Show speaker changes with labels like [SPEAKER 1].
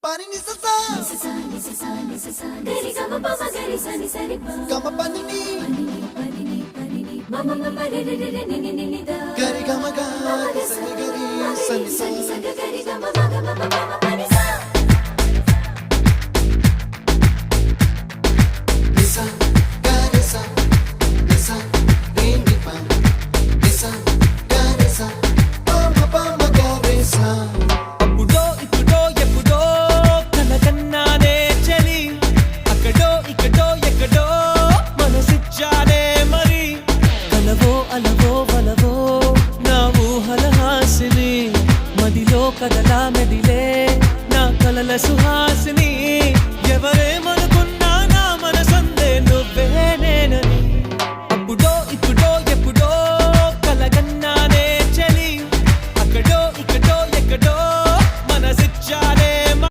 [SPEAKER 1] pani ni sa sa gari ga ma pa ma gari sa ni sa ri pa ga ma pani ni ma ma ma re re re ni ni ni da gari ga ma ga sa ni gari sa ni sa gari ga ma ga ma ma ma pani sa ni sa gari sa ni sa re ni pa ni sa gari sa pa ma gari sa
[SPEAKER 2] కదలా మెదిలే నా కలల సుహా